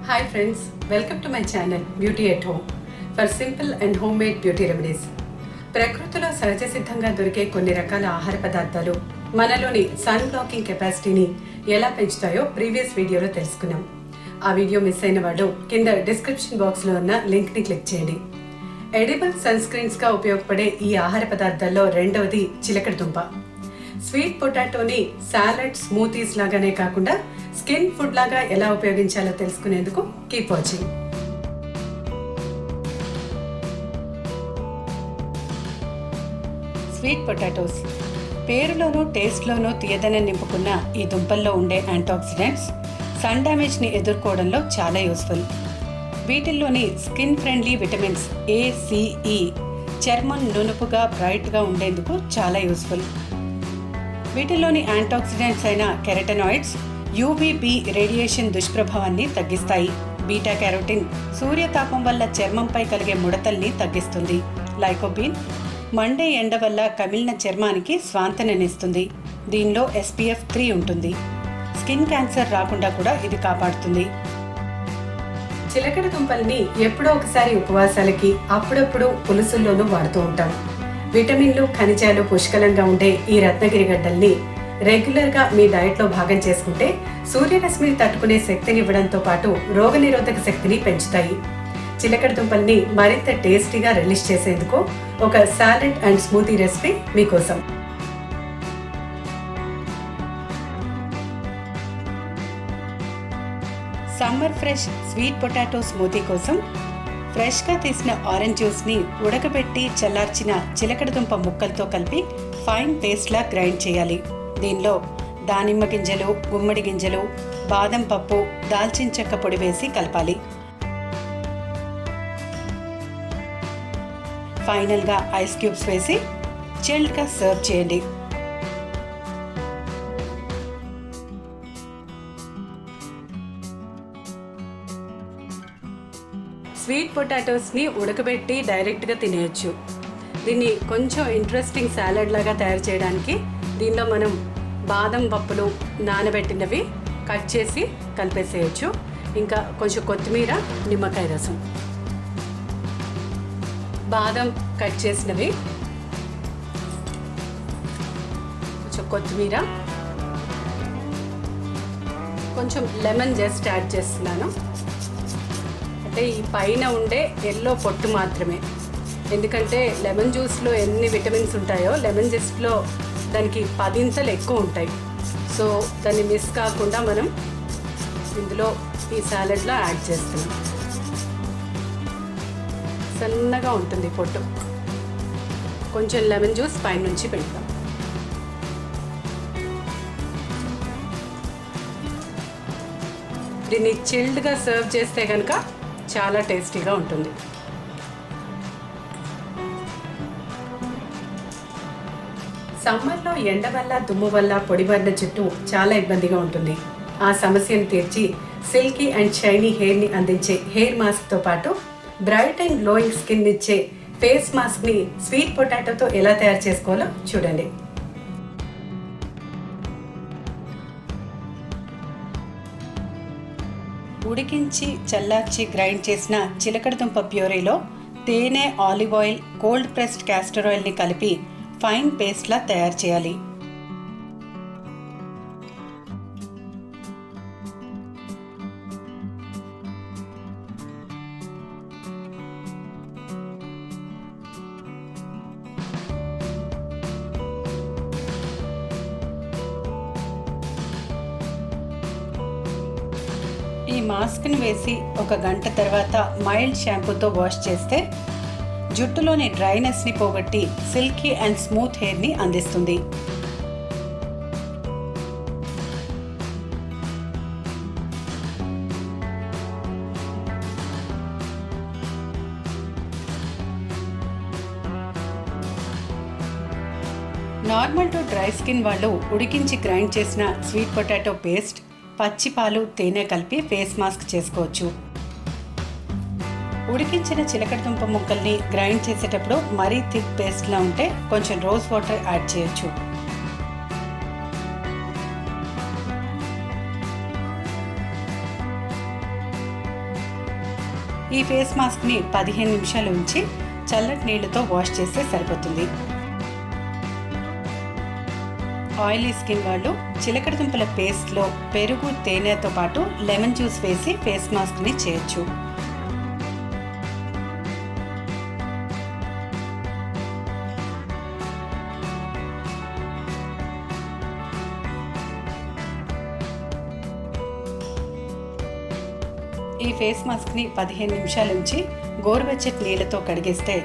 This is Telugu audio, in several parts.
Hi friends, welcome to my channel Beauty at Home for simple and homemade beauty remedies. ప్రకృతిలో సహజ సిద్ధంగా దొరికే కొన్ని రకాల ఆహార పదార్థాలు మనలోని సన్ బ్లాకింగ్ కెపాసిటీని ఎలా పెంచుతాయో ప్రీవియస్ వీడియోలో తెలుసుకున్నాం. ఆ వీడియో మిస్ అయిన వాళ్ళు కింద డిస్క్రిప్షన్ బాక్స్లో ఉన్న లింక్ని క్లిక్ చేయండి. ఎడిబుల్ సన్ స్క్రీన్స్గా ఉపయోగపడే ఈ ఆహార పదార్థాల్లో రెండవది చిలకడ దుంప. స్వీట్ పొటాటోని సాలడ్, స్మూతీస్ లాగానే కాకుండా స్కిన్ ఫుడ్ లాగా ఎలా ఉపయోగించాలో తెలుసుకునేందుకు కీప్ వాచింగ్. స్వీట్ పొటాటోస్ పేరులోనూ టేస్ట్లోనూ తీయదనం నింపుకున్న ఈ దుంపల్లో ఉండే యాంటీఆక్సిడెంట్స్ సన్ డ్యామేజ్ని ఎదుర్కోవడంలో చాలా యూస్ఫుల్. వీటిల్లోని skin friendly vitamins A, C, E చర్మం నునుపుగా బ్రైట్గా ఉండేందుకు చాలా యూస్ఫుల్. వీటిల్లోని యాంటీఆక్సిడెంట్స్ అయిన కెరటనాయిడ్స్ యూవీబీ రేడియేషన్ దుష్ప్రభావాన్ని తగ్గిస్తాయి. బీటా క్యారోటిన్ సూర్యతాపం వల్ల చర్మంపై కలిగే ముడతల్ని తగ్గిస్తుంది. లైకోపీన్ మండే ఎండ వల్ల కమిలిన చర్మానికి స్వాంతననిస్తుంది. దీనిలో SPF 3 ఉంటుంది. స్కిన్ క్యాన్సర్ రాకుండా కూడా ఇది కాపాడుతుంది. చిలకడ దుంపల్ని ఎప్పుడో ఒకసారి ఉపవాసాలకి, అప్పుడప్పుడు పులుసుల్లోనూ వాడుతూ ఉంటాం. విటమిన్లు, ఖనిజాలు పుష్కలంగా ఉండే ఈ రత్నగిరి గడ్డల్ని రెగ్యులర్గా మీ డైట్లో భాగం చేసుకుంటే సూర్యరశ్మిని తట్టుకునే శక్తిని ఇవ్వడంతో పాటు రోగనిరోధక శక్తిని పెంచుతాయి. చిలకడ దుంపల్ని మరింత టేస్టీగా రిలీజ్ చేసేందుకు ఒక సాలడ్ అండ్ స్మూతీ రెసిపీ మీకోసం. Summer fresh sweet potato smoothie కోసం ఫ్రెష్గా తీసిన ఆరెంజ్ జ్యూస్ని ఉడకబెట్టి చల్లార్చిన చిలకడ దుంప ముక్కలతో కలిపి ఫైన్ పేస్ట్లా గ్రైండ్ చేయాలి. దీనిలో దానిమ్మ గింజలు, గుమ్మడి గింజలు, బాదం పప్పు, దాల్చిన చెక్క పొడి వేసి కలపాలి. ఫైనల్గా ఐస్ క్యూబ్స్ వేసి చిల్డ్గా సర్వ్ చేయండి. స్వీట్ పొటాటోస్ని ఉడకబెట్టి డైరెక్ట్గా తినేయచ్చు. దీన్ని కొంచెం ఇంట్రెస్టింగ్ సాలడ్ లాగా తయారు చేయడానికి దీనిలో మనం బాదం పప్పులు నానబెట్టినవి కట్ చేసి కలిపేసేయచ్చు. ఇంకా కొంచెం కొత్తిమీర, నిమ్మకాయ రసం, బాదం కట్ చేసినవి, కొంచెం కొత్తిమీర, కొంచెం లెమన్ జస్ట్ యాడ్ చేస్తున్నాను. అంటే ఈ పైన ఉండే ఎల్లో పొట్టు మాత్రమే, ఎందుకంటే లెమన్ జ్యూస్లో ఎన్ని విటమిన్స్ ఉంటాయో లెమన్ జ్యూస్లో దానికి 10 ఎక్కువ ఉంటాయి. సో దాన్ని మిస్ కాకుండా మనం ఇందులో ఈ సాలడ్లో యాడ్ చేస్తున్నాం. సన్నగా ఉంటుంది పొట్టు. కొంచెం లెమన్ జ్యూస్ పైనుంచి పెడతాం. దీన్ని చిల్డ్గా సర్వ్ చేస్తే కనుక చాలా టేస్టీగా ఉంటుంది. సమ్మర్లో ఎండ వల్ల, దుమ్ము వల్ల పొడిబారిన చుట్టూ చాలా ఇబ్బందిగా ఉంటుంది. ఆ సమస్యను తీర్చి సిల్కీ అండ్ షైనీ హెయిర్ని అందించే హెయిర్ మాస్క్తో పాటు బ్రైట్ అండ్ గ్లోయింగ్ స్కిన్ ఇచ్చే ఫేస్ మాస్క్ని స్వీట్ పొటాటోతో ఎలా తయారు చేసుకోవాలో చూడండి. ఉడికించి చల్లార్చి గ్రైండ్ చేసిన చిలకడ దుంప ప్యూరీలో తేనె, olive oil, cold pressed castor ఆయిల్ని కలిపి ఫైన్ పేస్ట్లా తయారు చేయాలి. ఈ మాస్క్ని వేసి 1 గంట తర్వాత మైల్డ్ షాంపూతో వాష్ చేస్తే జుట్టులోని డ్రైనెస్ని పోగొట్టి సిల్కీ అండ్ స్మూత్ హెయిర్ని అందిస్తుంది. నార్మల్ టు డ్రై స్కిన్ వాళ్ళు ఉడికించి గ్రైండ్ చేసిన స్వీట్ పొటాటో పేస్ట్, పచ్చి పాలు, తేనె కలిపి ఫేస్ మాస్క్ చేసుకోవచ్చు. ఉడికించిన చిలకడ దుంప ముక్కల్ని గ్రైండ్ చేసేటప్పుడు మరీ థిక్ పేస్ట్లా ఉంటే కొంచెం రోజ్ వాటర్ యాడ్ చేయొచ్చు. ఈ ఫేస్ మాస్క్ని 15 నిమిషాలు ఉంచి చల్లటి నీళ్లతో వాష్ చేస్తే సరిపోతుంది. ఆయిలీ స్కిన్ వాళ్ళు చిలకడ దుంపల పేస్ట్లో పెరుగు, తేనెతో పాటు లెమన్ జ్యూస్ వేసి ఫేస్ మాస్క్ని చేయొచ్చు. ఈ ఫేస్ మాస్క్ని 15 నిమిషాల నుంచి గోరువెచ్చటి నీళ్ళతో కడిగేస్తే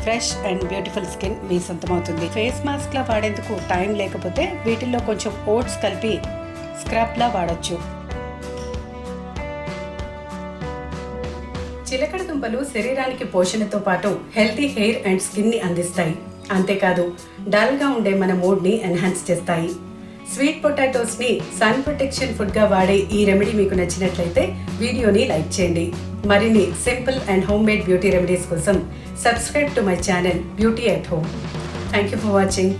ఫ్రెష్ అండ్ బ్యూటిఫుల్ స్కిన్ మీ సొంతమవుతుంది. ఫేస్ మాస్క్లా వాడేందుకు టైం లేకపోతే వీటిల్లో కొంచెం ఓట్స్ కలిపి స్క్రబ్లా వాడచ్చు. చిలకడ దుంపలు శరీరానికి పోషణతో పాటు హెల్తీ హెయిర్ అండ్ స్కిన్ని అందిస్తాయి. అంతేకాదు డల్గా ఉండే మన మూడ్ని ఎన్హాన్స్ చేస్తాయి. స్వీట్ పొటాటోస్ని సన్ ప్రొటెక్షన్ ఫుడ్గా వాడే ఈ రెమెడీ మీకు నచ్చినట్లయితే వీడియోని లైక్ చేయండి. మరిన్ని simple and home made beauty remedies కోసం subscribe to my channel beauty at home. Thank you for watching.